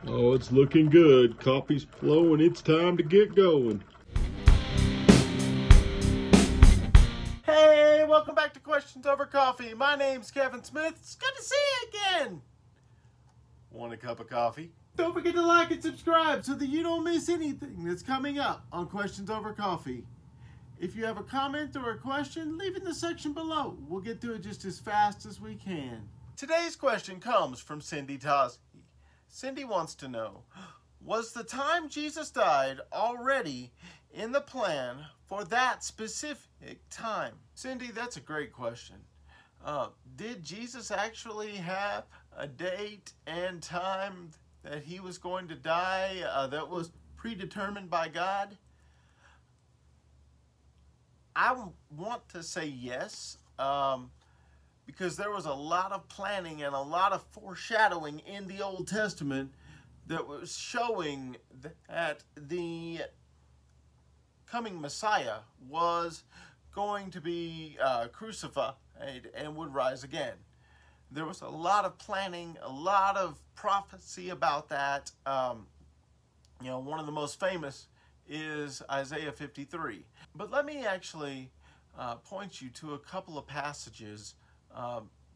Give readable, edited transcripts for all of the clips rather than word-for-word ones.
Oh, it's looking good. Coffee's flowing. It's time to get going. Hey, welcome back to Questions Over Coffee. My name's Kevin Smith. It's good to see you again. Want a cup of coffee? Don't forget to like and subscribe so that you don't miss anything that's coming up on Questions Over Coffee. If you have a comment or a question, leave it in the section below. We'll get to it just as fast as we can. Today's question comes from Cindy Tosky. Cindy wants to know, was the time Jesus died already in the plan for that specific time? Cindy, that's a great question. Did Jesus actually have a date and time that he was going to die that was predetermined by God? I want to say yes, because there was a lot of planning and a lot of foreshadowing in the Old Testament that was showing that the coming Messiah was going to be crucified and would rise again. There was a lot of planning, a lot of prophecy about that. One of the most famous is Isaiah 53. But let me actually point you to a couple of passages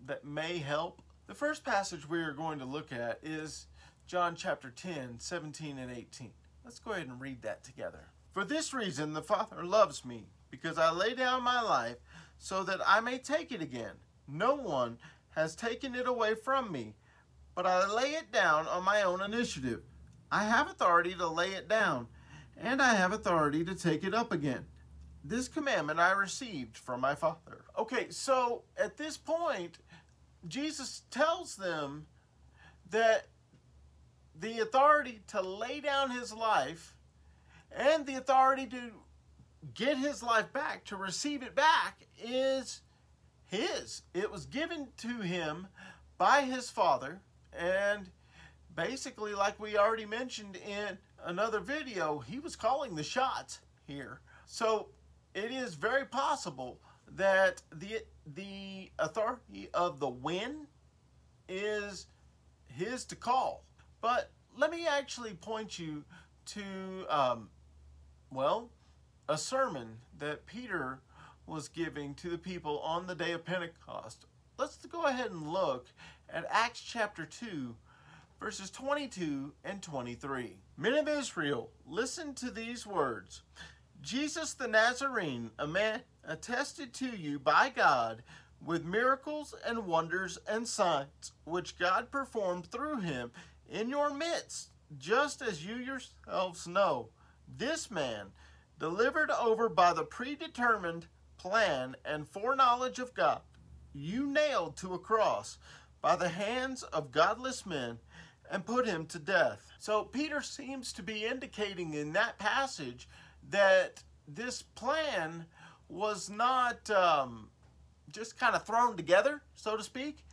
that may help. The first passage we are going to look at is John chapter 10, 17 and 18. Let's go ahead and read that together. For this reason the Father loves me, because I lay down my life so that I may take it again. No one has taken it away from me, but I lay it down on my own initiative. I have authority to lay it down, and I have authority to take it up again. This commandment I received from my Father. Okay, so at this point, Jesus tells them that the authority to lay down his life and the authority to get his life back, to receive it back, is his. It was given to him by his Father, and basically, like we already mentioned in another video, he was calling the shots here. So it is very possible that the authority of the when is his to call. But let me actually point you to, a sermon that Peter was giving to the people on the day of Pentecost. Let's go ahead and look at Acts chapter 2, verses 22 and 23. Men of Israel, listen to these words. Jesus the Nazarene, a man attested to you by God with miracles and wonders and signs, which God performed through him in your midst, just as you yourselves know. This man, delivered over by the predetermined plan and foreknowledge of God, you nailed to a cross by the hands of godless men and put him to death. So Peter seems to be indicating in that passage that this plan was not just kind of thrown together, so to speak.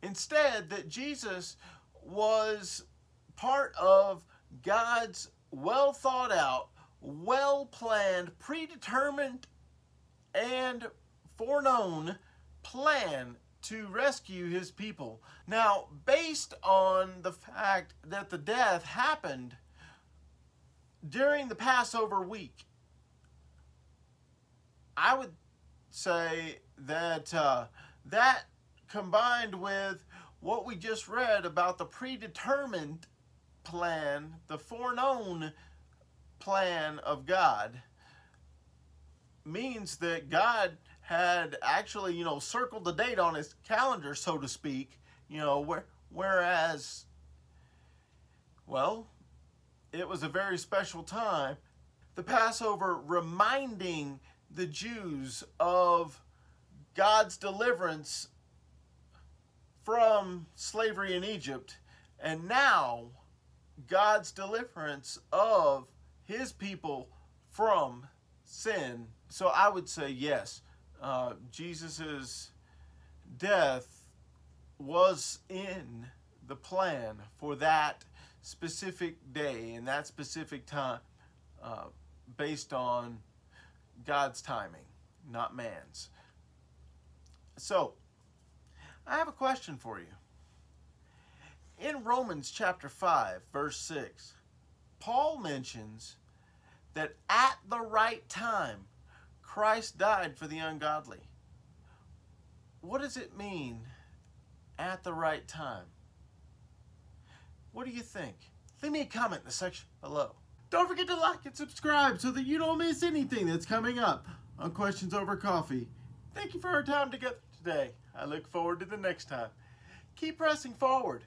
Instead, that Jesus was part of God's well thought out, well planned, predetermined, and foreknown plan to rescue his people. Now, based on the fact that the death happened during the Passover week, I would say that that combined with what we just read about the predetermined plan, the foreknown plan of God, means that God had actually, circled the date on his calendar, so to speak, whereas, it was a very special time. The Passover reminding the Jews of God's deliverance from slavery in Egypt, and now God's deliverance of his people from sin. So I would say yes, Jesus's death was in the plan for that specific day and that specific time, based on God's timing, not man's. So I have a question for you. In Romans chapter 5, verse 6, Paul mentions that at the right time, Christ died for the ungodly. What does it mean, at the right time? What do you think? Leave me a comment in the section below. Don't forget to like and subscribe so that you don't miss anything that's coming up on Questions Over Coffee. Thank you for our time together today. I look forward to the next time. Keep pressing forward.